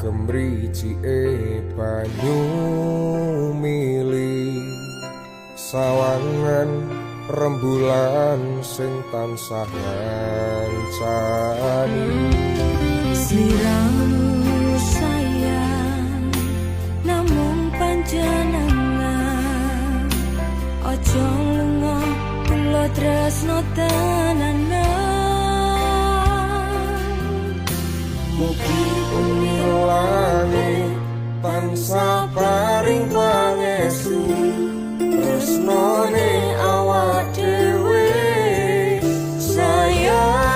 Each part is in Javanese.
Gemricike banyu mili sawangan rembulan sing tansah ngancani sliramu sayang namung panjenengan aja lunga kula tresno tenanan mugi bumi langit tansah paring pangestu tresnane awak dhewe sayang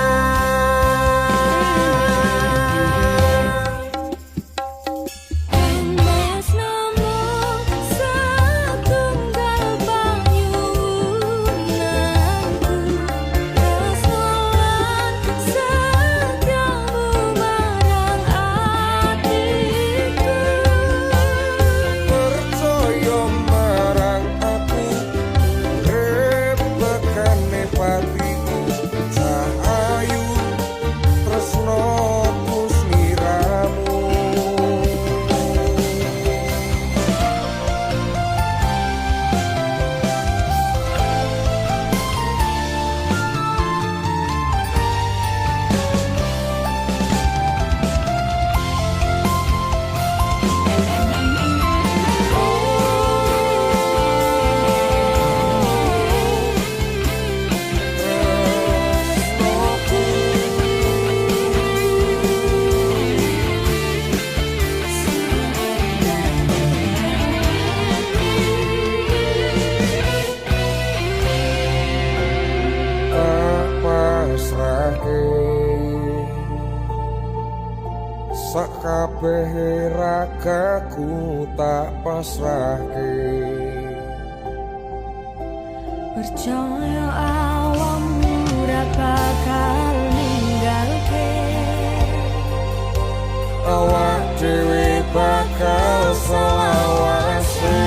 sakabeh ragaku tak pasrahke percaya awakmu ora bakal ninggalke awak dhewe bakal selawase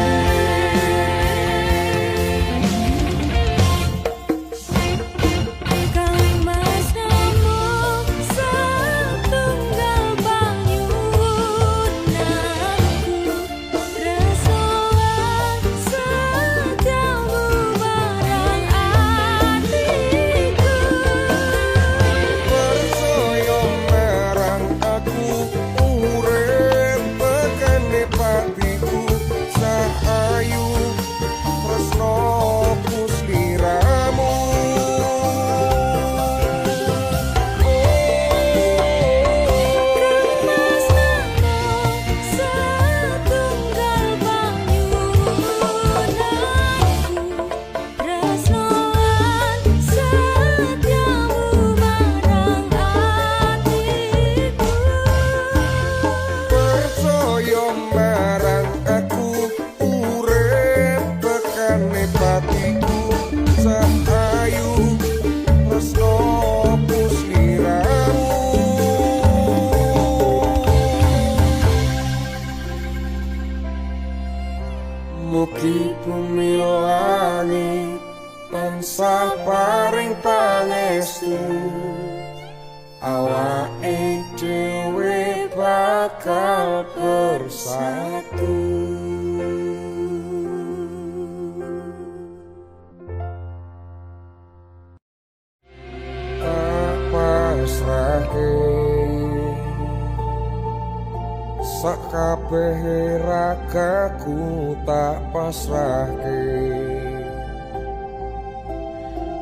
mugi bumi langit tansah paring pangestu awake dhewe bakal bersatu pasrahke sakabeh ragaku tak pasrahke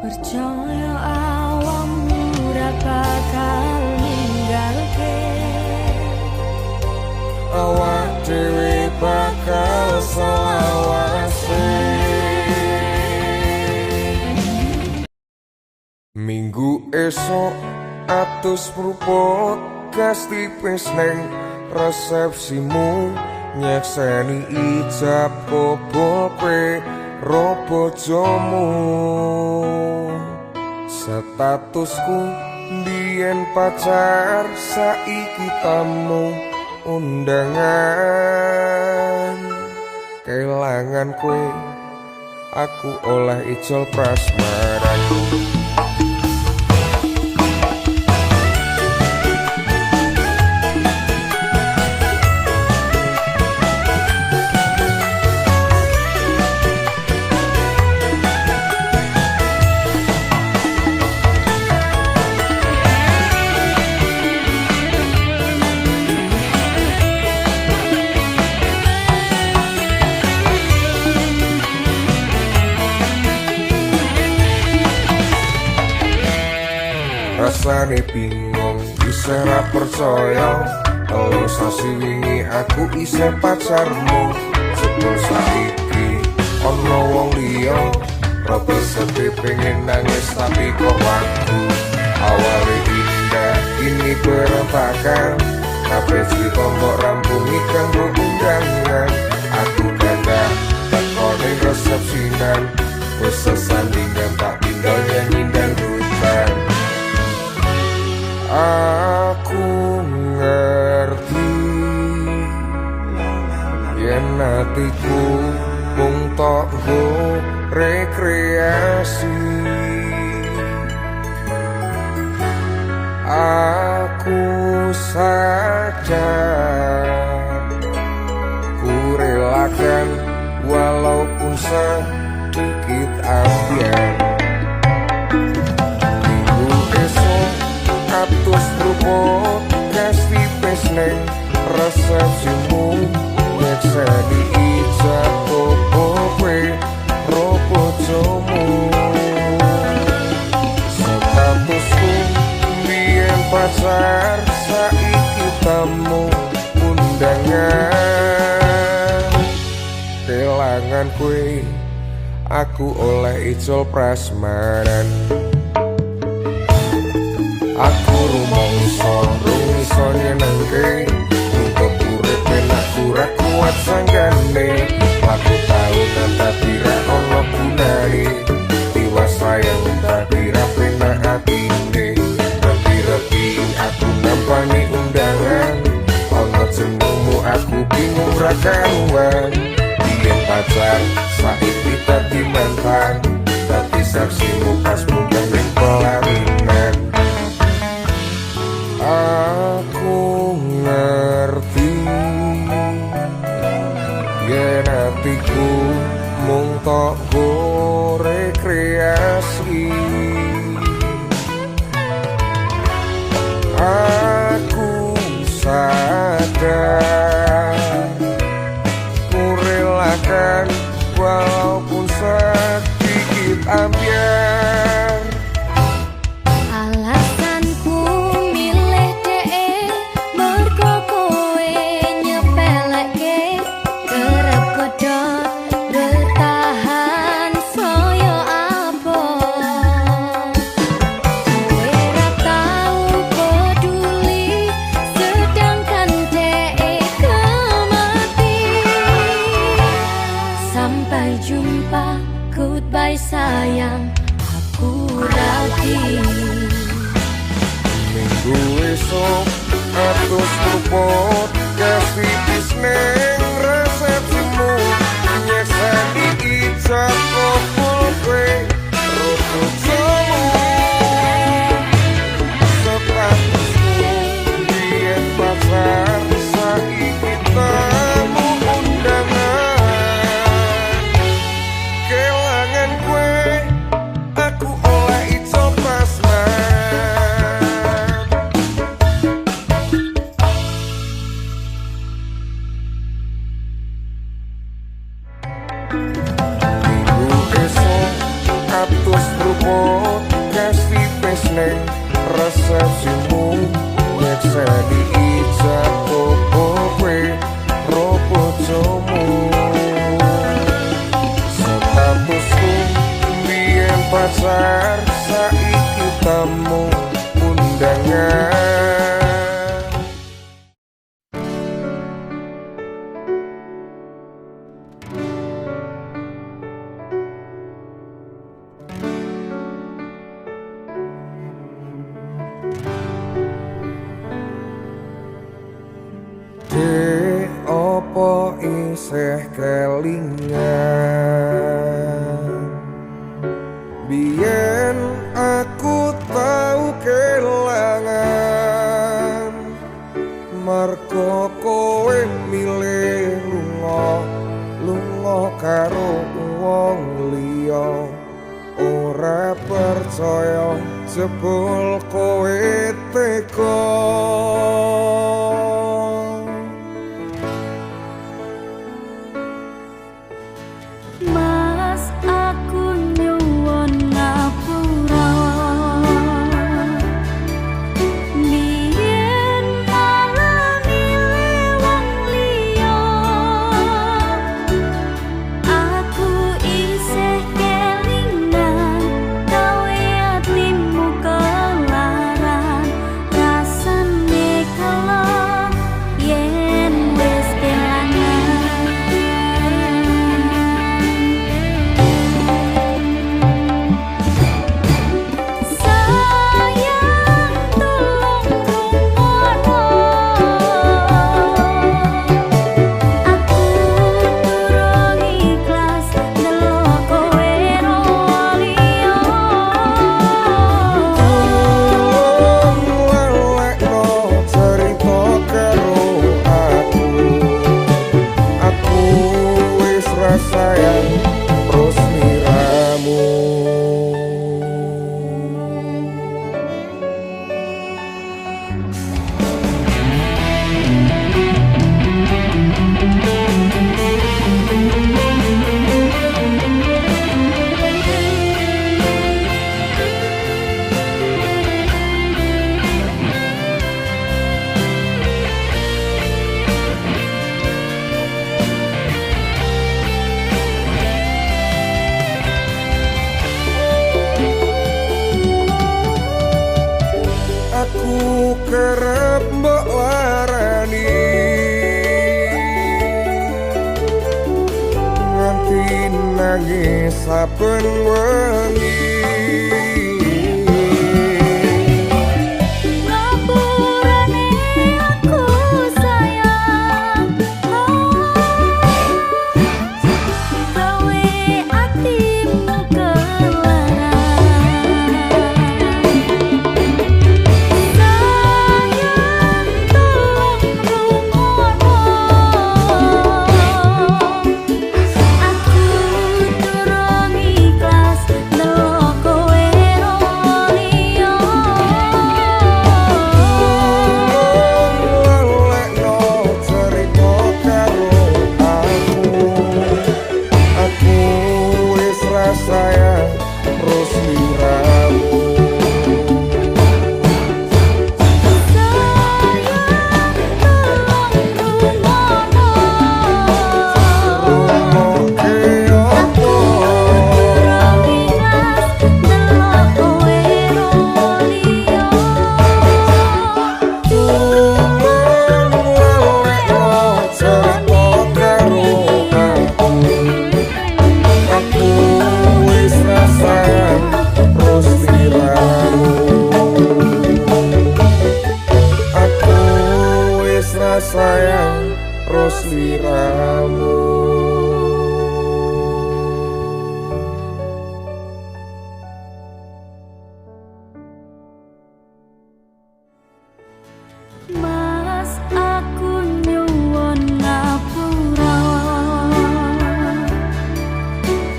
percaya awakmu ora bakal ninggalke awak dhewe bakal selawase minggu esok atus pruput gas tipis neng resepsimu nyekseni ijab kobope robojomu statusku biyen pacar saiki tamu undangan. Kelangan kowe aku oleh ijol prasmaran. Rasane bingung, isih ra percaya. Telu sasi wingi aku isih pacarmu. Sebul saiki ana wong liya. Robi sepi pengen nangis tapi kok aku. Awalnya indah, ini berantakan. Kabeh cerita mbok rampungi kanggo undangan. Aku dadak takone resepsinan. Wes sesandingan tak tinggal nyanyi dangdutan. Aku ngerti yen atiku mung tok go rekreasi. Aku sadar ku relakan walaupun sedikit ambiar. Atus rupot kasih pesneng resepsimu nyekseni ijab kowe ropo jomu. Statusku biyen pacar saiki tamu undangan. Kelangan kowe aku oleh ijol prasmaran. Aku rumangsa iso nyenengke untuk urip enak ora kuat sanggane. Aku tau tapi ra ono gunane. Tiwas sayang tapi ra penak atine. Repi-repi aku nampani undangan. Ono jenengmu aku bingung ra karuan. Biyen pacar saiki dadi mantan. Dadi saksimu pas munggah ning pelaminan. Aku ngerti yen atiku mung tok go rekreasi. Aku sadar ku relakan walaupun sedikit ambiar. Goodbye sayang, aku rapi. Minggu esok atus rupot kasih pisneng resepsimu nyekseni ijab kowe roto jomu. Statusku biyen pacar saiki tamu undangan. Kelangan kowe aku oleh ijol prasmaran. Minggu esok atus rupot kasih pesneng resepsimu nyekseni ijab kowe ropo jomu. Statusku biyen pacar saiki tamu undangan. isih kelingan. Biyen aku tau kelangan, mergo kowe milih lunga karo wong liya. Ora percaya jebul kowe tega. Mas aku nyuwun ngapura, biyen malah milih wong liya. Aku isih kelingan gawe atimu kelaran, rasane kala yen wis kelangan. Sayang tolong rungokno, aku durung ikhlas ndelok kowe ora liya. Lelekno cerita karo aku wis rasayang terus miramu. Aku kerep mbok larani, nganti nangis saben wengi. Ngapurane aku sayang, gawe atimu kelaran. Sayang tolong rungokno, aku durung ikhlas ndelok kowe ora liya. Lelekno cerita karo aku wis rasayang terus miramu. Sayang tolong rungokno, Rungokke aku durung ikhlas ndelok kowe ora liya. lelekno cerita karo aku wis rasayang terus miramu. Aku wis rasayang terus miramu. Mas aku nyuwun ngapura,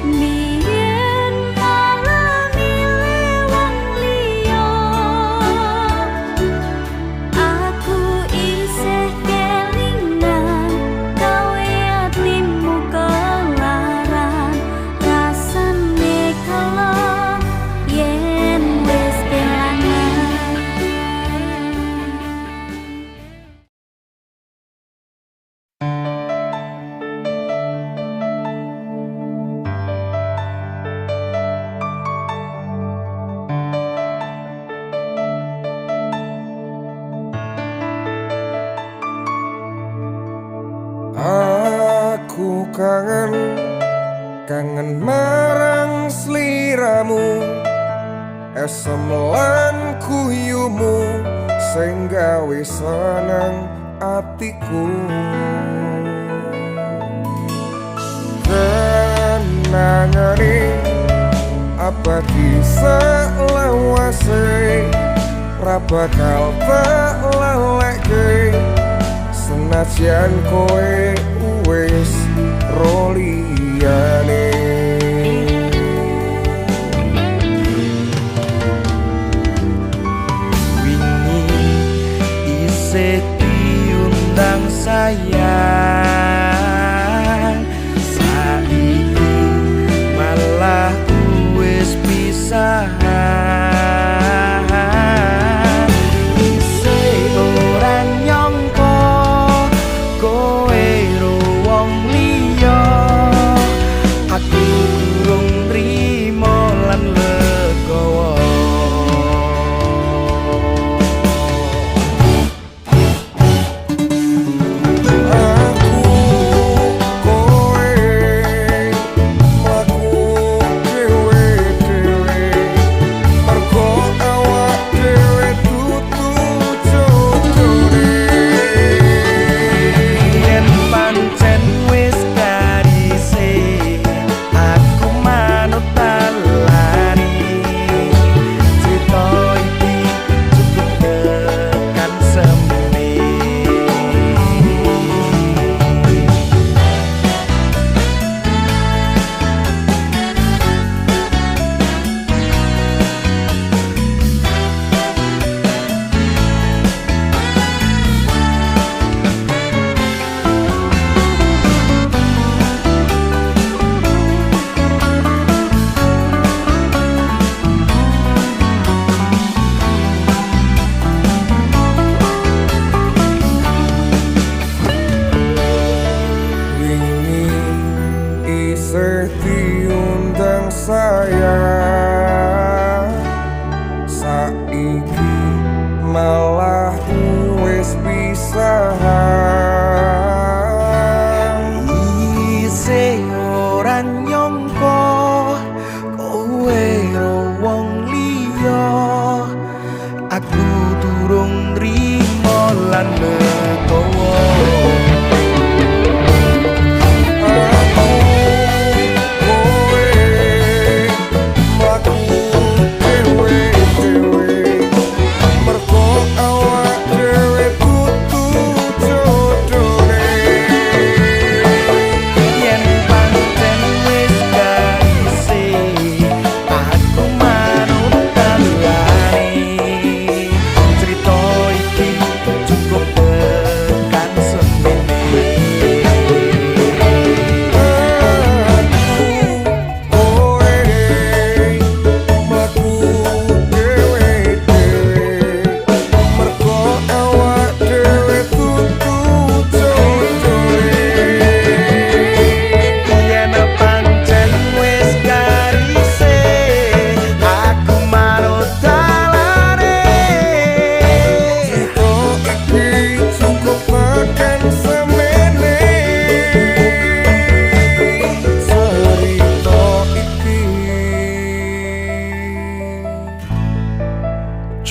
biyen malah milih wong liya. Aku isih kelingan gawe atimu kelaran, rasane kala yen wis kelangan. Aku kangen marang sliramu, esem lan kuyumu sing gawe seneng atiku. kenangane abadi selawase ra bakal tak lalekke senajan kowe wis roliyane. Wingi isih diundang sayang, saiki malah wis pisahan. Isih ora nyangka kowe ro wong liya, aku durung nrimo lan legowo. Diundang sayang, saiki malah wis pisahan. Isih ora nyangka kowe ro wong liya, aku durung nrimo lan legowo.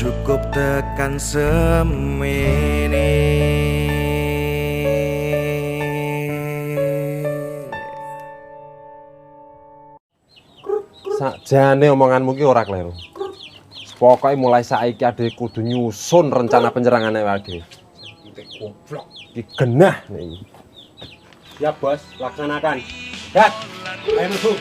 Cukup tekan semene. Sakjane omonganmu ki ora kleru. Pokoke mulai saiki ade kudu nyusun rencana penyerangane wae dhewe. Goblok. Iki genah nek. Siap, Bos. Laksanakan. Dat. Ayo musuh.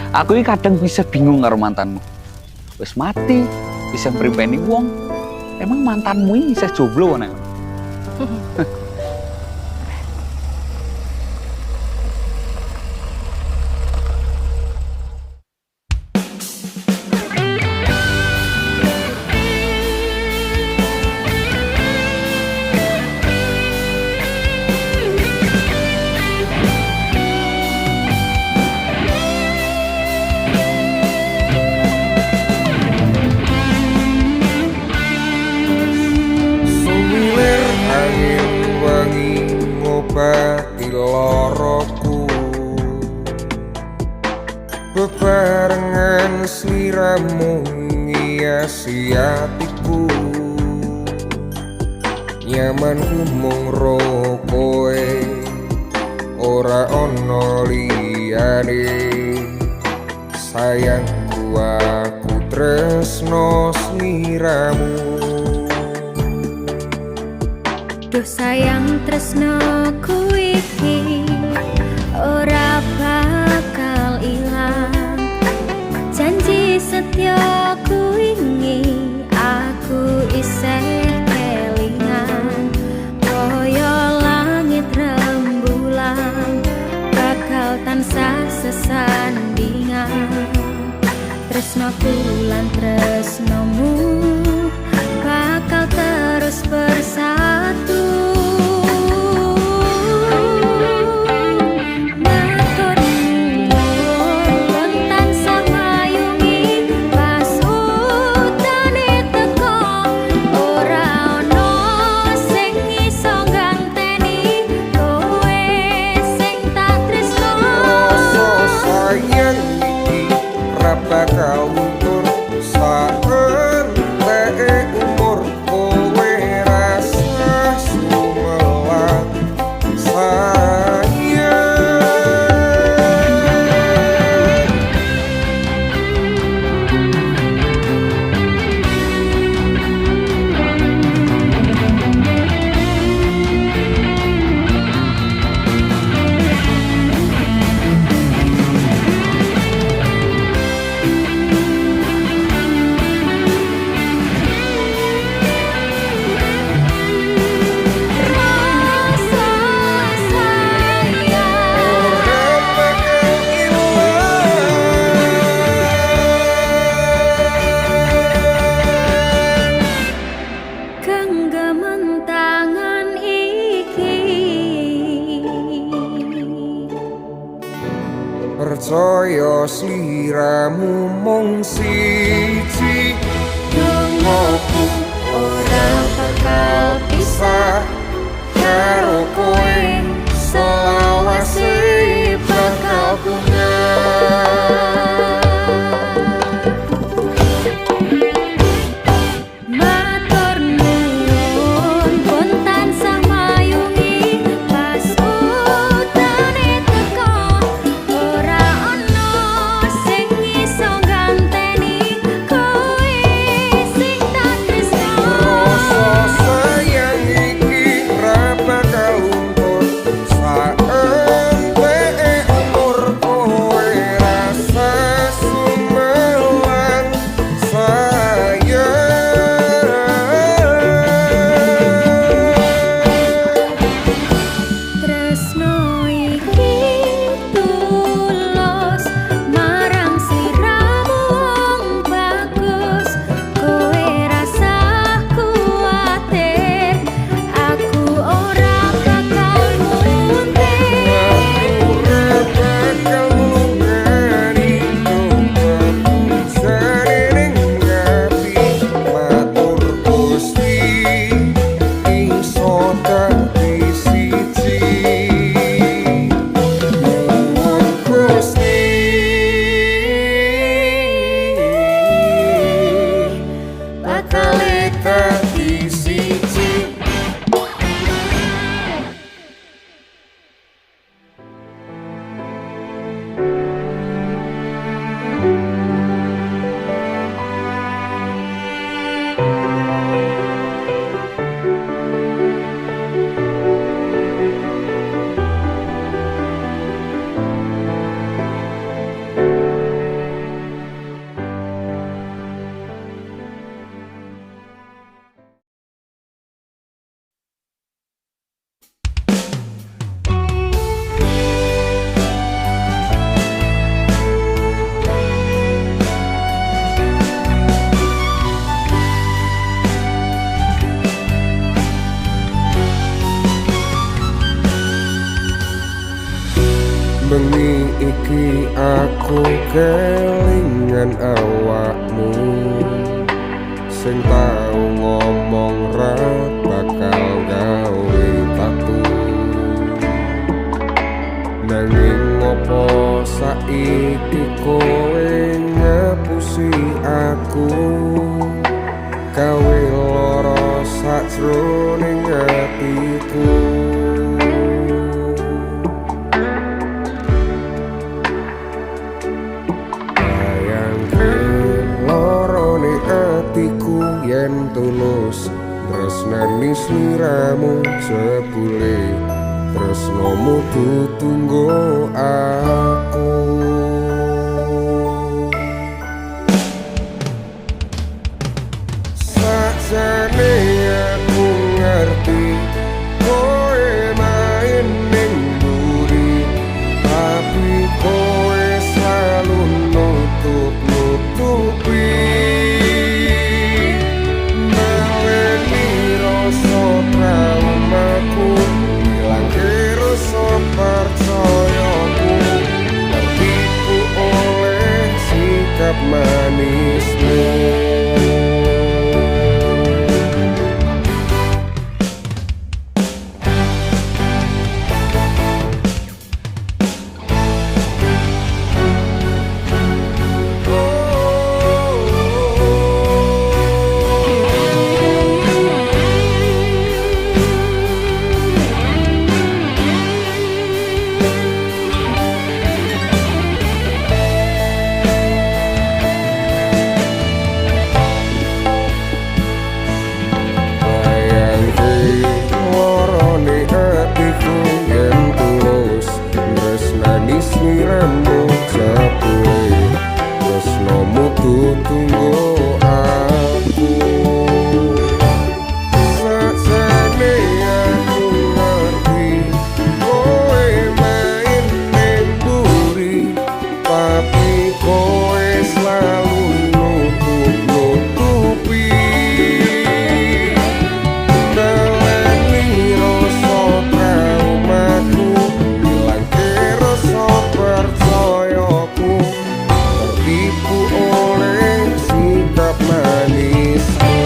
Aku ini kadang bisa bingung karo mantanmu. Wis mati, bisa mripeni wong. Emang mantanmu ini bisa jomblo nek. ngobati loroku bebarengan sliramu ngiasi hatiku nyamanku mung ro kowe ora ono liyane sayangku aku tresno sliramu Duh sayang tresnoku iki ora bakal ilang janji setyaku ini aku isih kelingan koyo langit rembulan bakal tansah sesandingan tresnoku lan tresnomu bakal terus bersatu bakal luntur saen teke umur kowe rasa sumelang sayang genggaman tangan iki percaya sliramu mung siji dongoku ora bakal pisah karo kowe selawase bakal matur nuwun pun tansah mayungi pas utane teko ora ono sing iso ganteni kowe sing tak tresno rasa sayang iki ra bakal luntur saen teke umur kowe rasa sumelang sayang tresno iki tulus marang sliramu wong bagus kowe rasa kuwatir aku ora bakal muntir ora bakal lungani sareng ati matur Gusti iso dadi siji nuwun Gusti bakal dadi siji bengi iki aku kelingan awakmu sing tau ngomong ra bakal gawe tatu jebule tresnomu tutunggo aku. Sajane aku ngerti kowe main ning mburi, tapi kowe selalu nutup-nutupi naleni rasa traumaku, ilangke rasa percayaku, tertipu oleh sikap manismu. Sliramu jebule tresnomu tutunggo aku. Sajane aku ngerti kowe main ning mburi, tapi kowe selalu nutup-nutupi naleni rasa traumaku, ilangke rasa percayaku, tertipu oleh sikap manismu.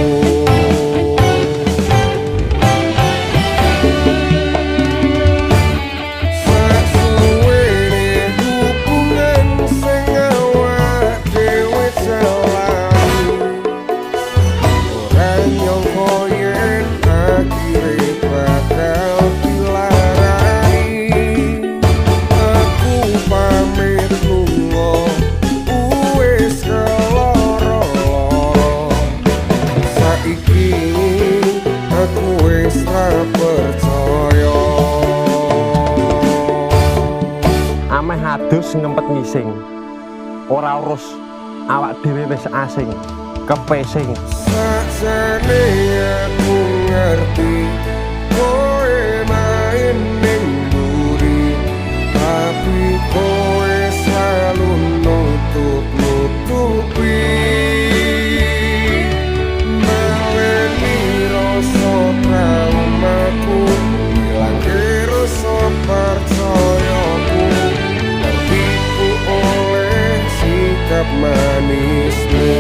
Sasuwene hubungan sing awak dhewe jalani, ora nyangka yen akhire bakal dilarani. Aku pamit lunga wis keloro-loro, saiki aku wis ra percaya. Ameh adus ngempet ngising, ora urus awak dhewe wis asing kepesing. Sajane aku ngerti kowe main ning mburi, tapi kowe selalu nutup-nutupi naleni rasa traumaku, ilangke rasa percayaku, tertipu oleh sikap manismu.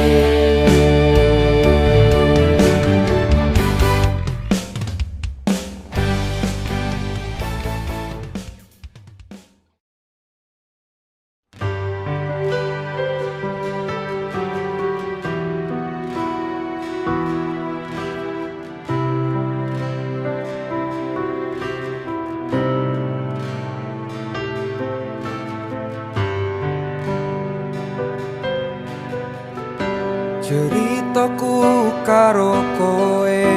Ceritaku karo kowe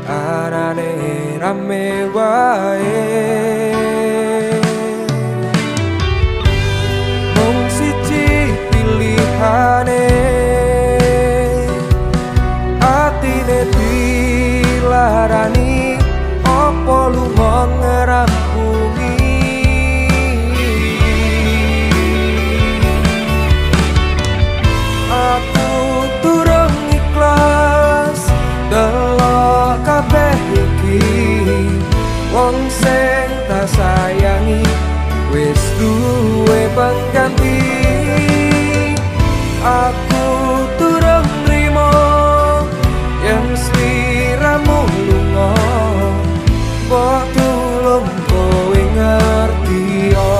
arane rame wae, mung siji pilihane atine dilarani apa lunga ngerampungi. Aku turung ikhlas delok kabeh iki, wong sing tak sayangi wis duwe pengganti. Aku turung nrimo yen sliramu lunga, mbok tulung kowe ngerti yo.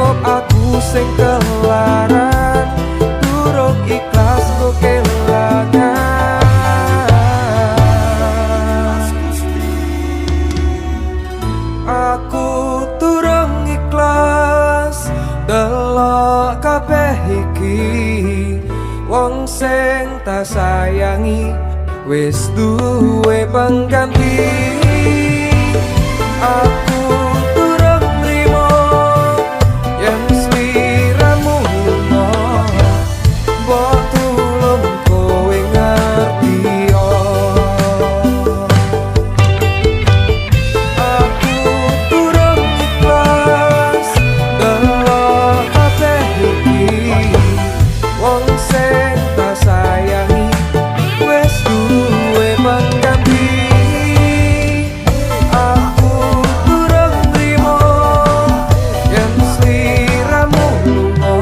cukup aku sing kelaran, durung ikhlas ku kelangan. Aku durung ikhlas delok kabeh iki, wong sing tak sayangi wis duwe pengganti. Aku durung nrimo yen sliramu lunga, mbok tulung kowe ngerti yo. Aku durung ikhlas delok kabeh iki, wong sing tak sayangi wis duwe pengganti. Aku durung nrimo yen sliramu lunga,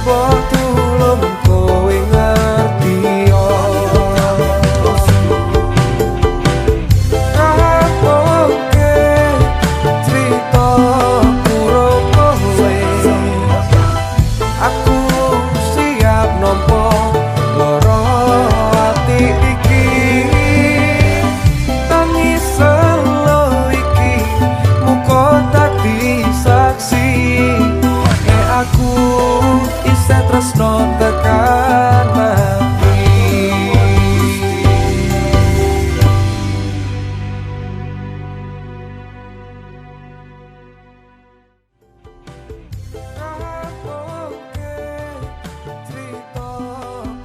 mbok tulung kowe ngerti yo. Oke, cerita kurang kowe, aku siap nampa loro ati iki. Tangis selo iki muga dadi saksi, nek aku isih tresno tekan mati. Cerita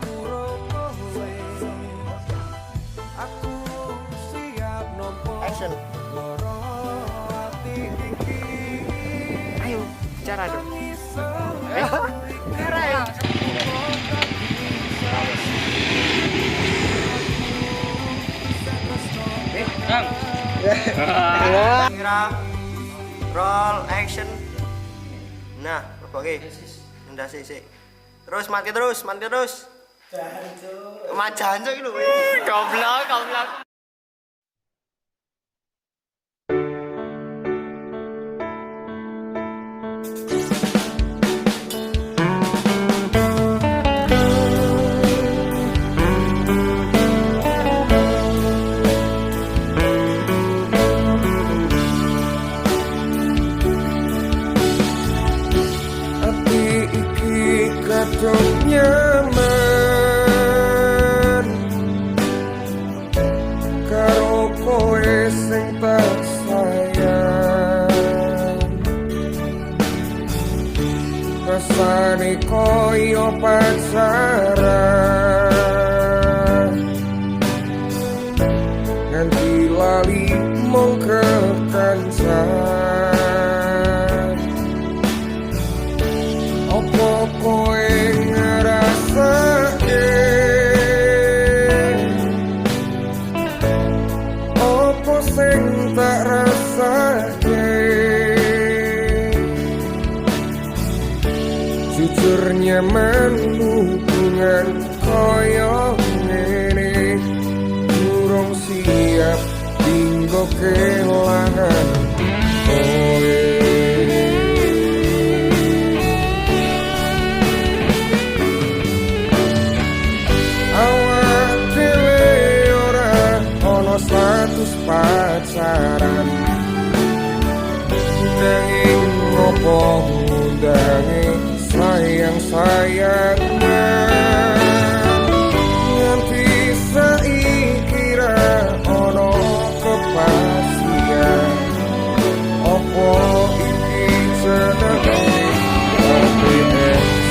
kurang kowe, aku siap nampa loro ati iki. Ayo, bicara dong. Kira roll action. Nah, oke. Ndak sik. Terus mati terus. Majan cuk iki lho. Goblok. Ati iki kadung nyaman karo kowe sing tak sayang. Rasane koyo pacaran, nganti lali mung kekancan. Opo kowe ngrasake, opo sing tak rasake? Jujur nyaman hubungan koyo ngene, durung siap dinggo kelangan kowe. Awak dhewe ora ono status pacaran, nanging ngopo ngundangi sayang-sayangan. Nganti saiki ra ono kepastian, opo iki jenenge kebiasaan.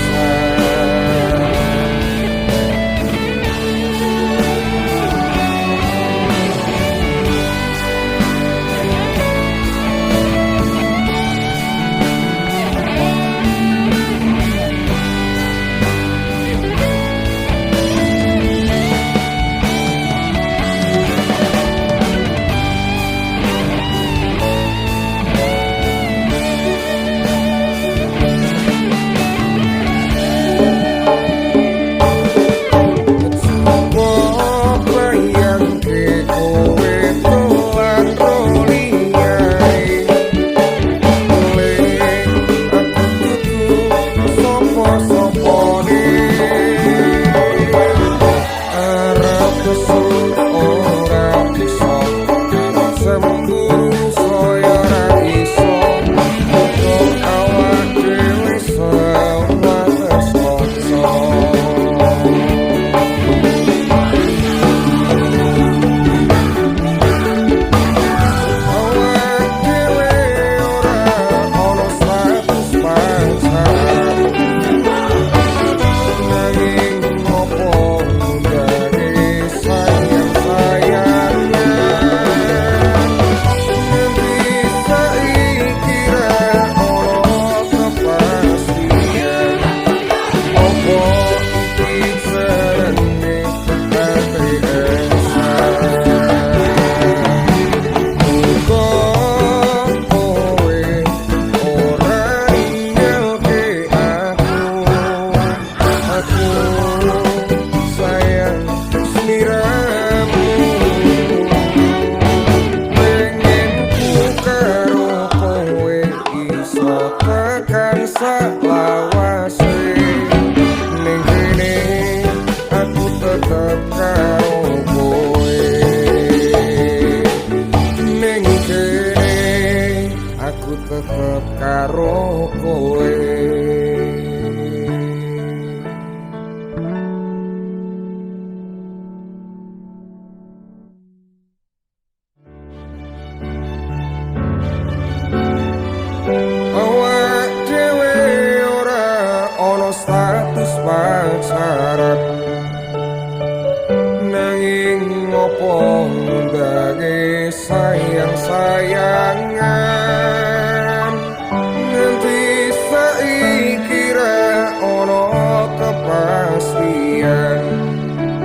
selawase ning kene aku tetep karo kowe ning kene aku tetep karo kowe. Awak dhewe ora ana status pacaran nanging ngopo ndake sayang-sayangan nganti saiki ra ana kepastian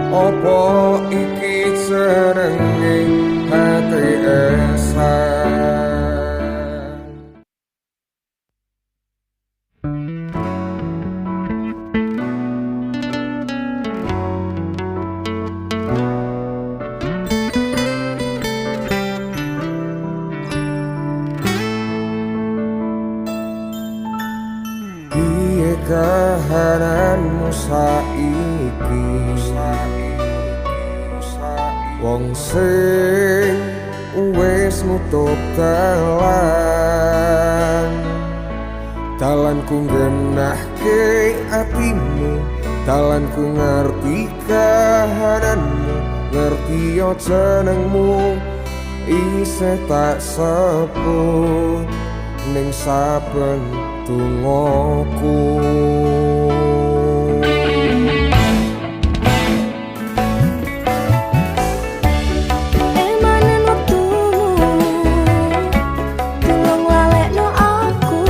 opo iki jenenge HTS-an. Piye kahananmu saiki wong sing wis nutup dalanku genahke atimu dalanku ngerti kahananmu ngerti yo jenengmu isih tak sebut ning saben tungoku. Emanen waktumu tulung lalekno aku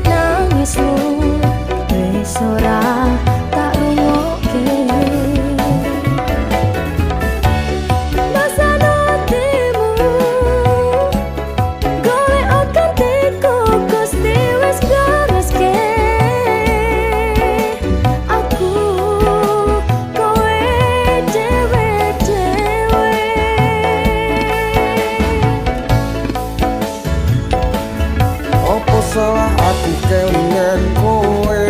nangismu wis ora tak rungokke Basano hatimu golek okantiku Gusti wis gareske aku kowe dhewe-dhewe. Opo salah aku kelingan kowe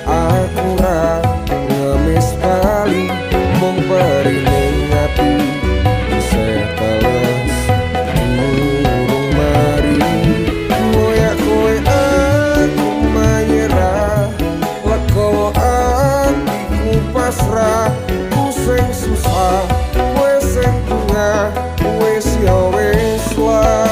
aku ra ngemis bali mung perining ati isih teles murung mari kowe kowe aku mayera legowo atiku pasrah ku sing susah kowe sing tengah wis ya wis lah.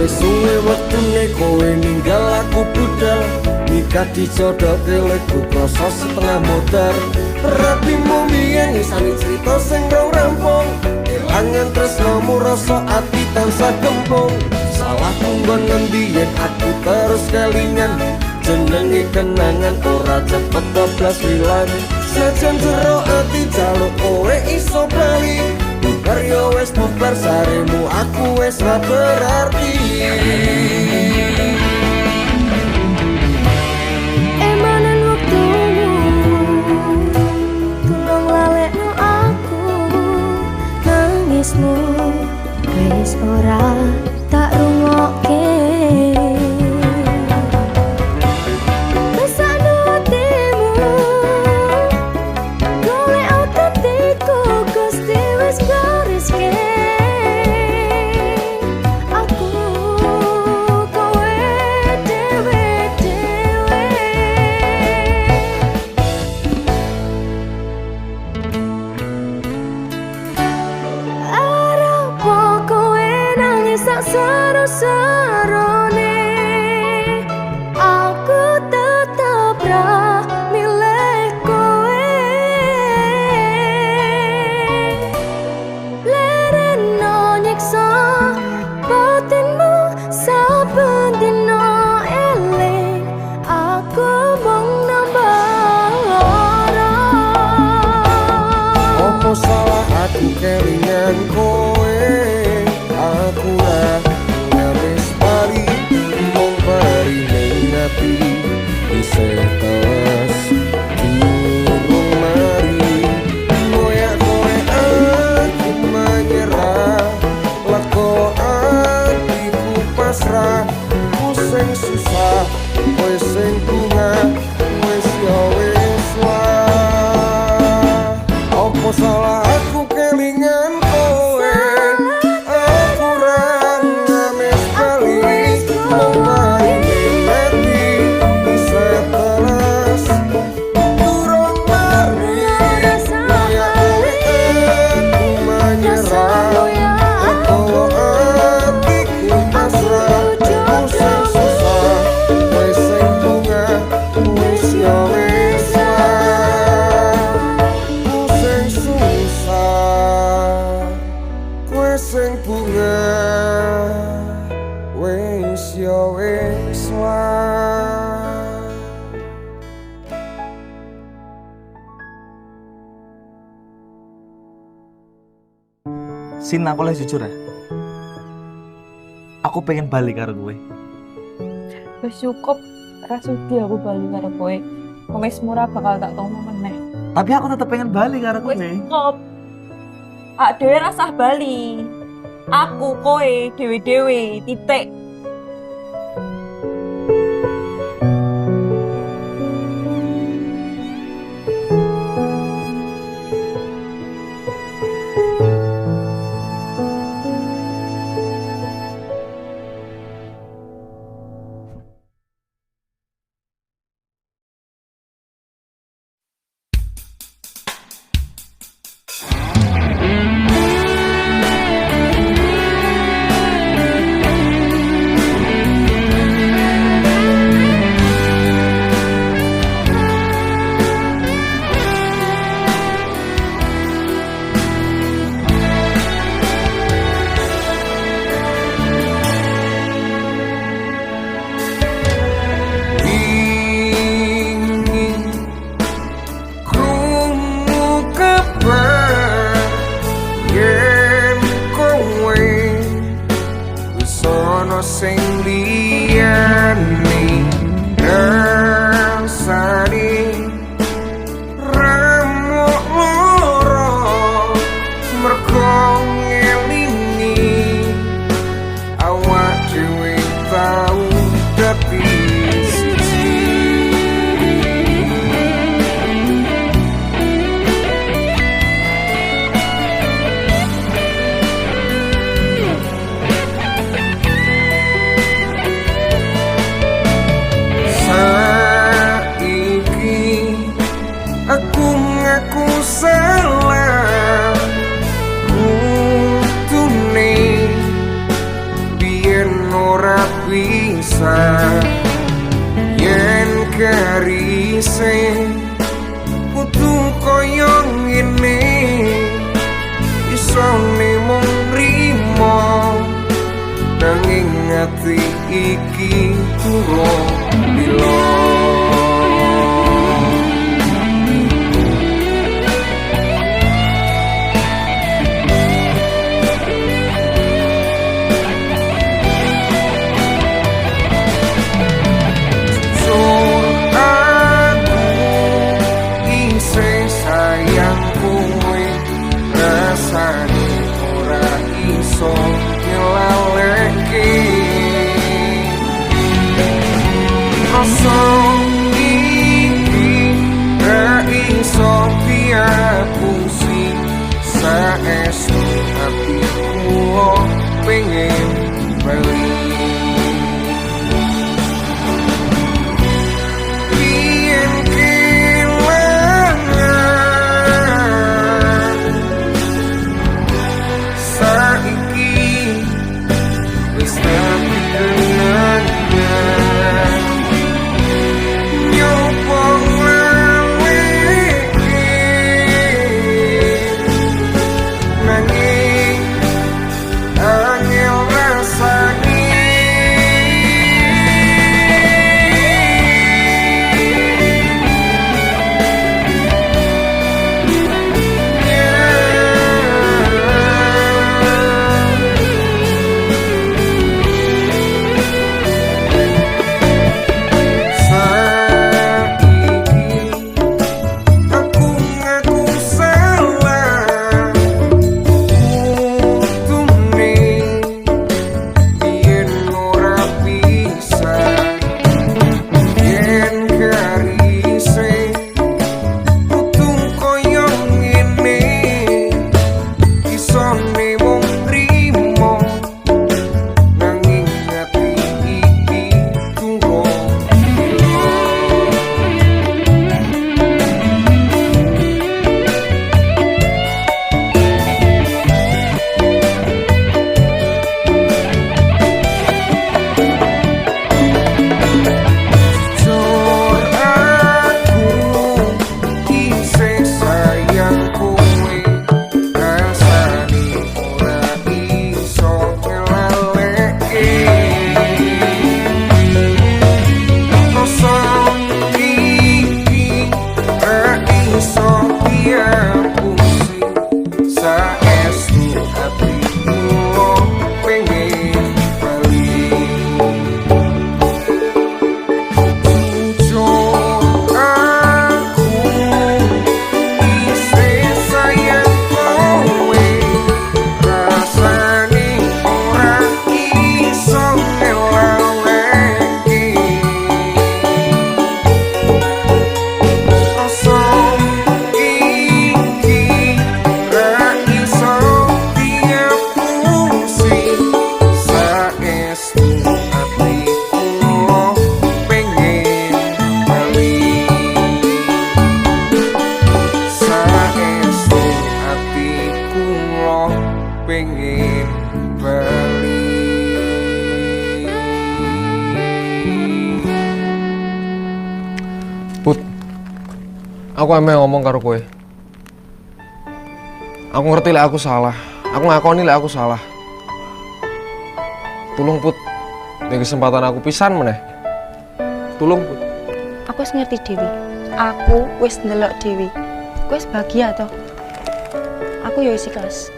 Wis suwe wektune kowe ninggal aku budal nikah dijodohke leku krasa setengah modar rapimu biyen isane crita sing rong rampung kelangan tresnamu rasa ati tansah kempung salah nggon ngendi yen aku terus kelingan jenenge kenangan ora cepet doblas wilan sajan jero ati jaluk kowe iso bali bubar yo wis bubar saremu aku wis ra berarti. Emanen waktumu tulung lalekno aku nangismu wis ora tak rungokke Basano hatimu golek okantiku Gusti wis gareske aku kowe tapi bisa teles durung mari koyak kowe aku menyerah leko atiku pasrah pusing susah kowe sing bunga wis yo wis wae opo salah aku kelingan kowe aku ra ngames kali mau main lagi bisa teles durung mari koyak kowe aku menyerah leko atiku pasrah pusing susah kowe sing bunga wis yo wis wae pusing susah kowe sing bunga wis yo wis wae. Sin, aku lah jujur ya. Aku pengen balik karo gue. Wis cukup, ra sudi aku bali karo kowe. Wis murah bakal tak tonggo meneh. Tapi aku tetap pengen balik karo Wis gue. cukup. Ak dhewe ra sah bali. Aku kowe dhewe-dhewe titik. Sing liyane rasane remuk loro mergo ngelingi awak dhewe tau dadi siji. Aku ngaku salah kutune biyen ora bisa yen karise kudu koyo ngene isone mung rimo nanging ati iki durung bilo. Saestu hatiku pengen balik biyen kelangan saiki wis dadi kenangan Aku emang ngomong karo kowe. Aku ngerti lek aku salah. Aku ngakoni lek aku salah. Tulung Put, ini kesempatan aku pisan meneh. Tulung Put. Aku wis ngerti Dewi. Aku wis ndelok Dewi. Aku wis bahagia toh. Aku ya wis ikhlas.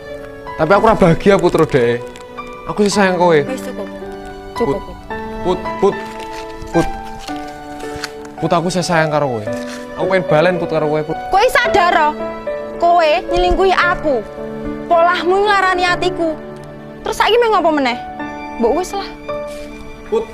Tapi aku ora bahagia Putro Dek. Aku sih sayang kowe. Wis cukup. Cukup. Put, aku sih sayang karo kowe. Aku pengen balen Put karo kowe, Put. Kowe sadar oh? Kowe nyelingkuhi aku. Polahmu ngarani hatiku. Terus saiki mau ngopo meneh? Mbok wis lah. Put.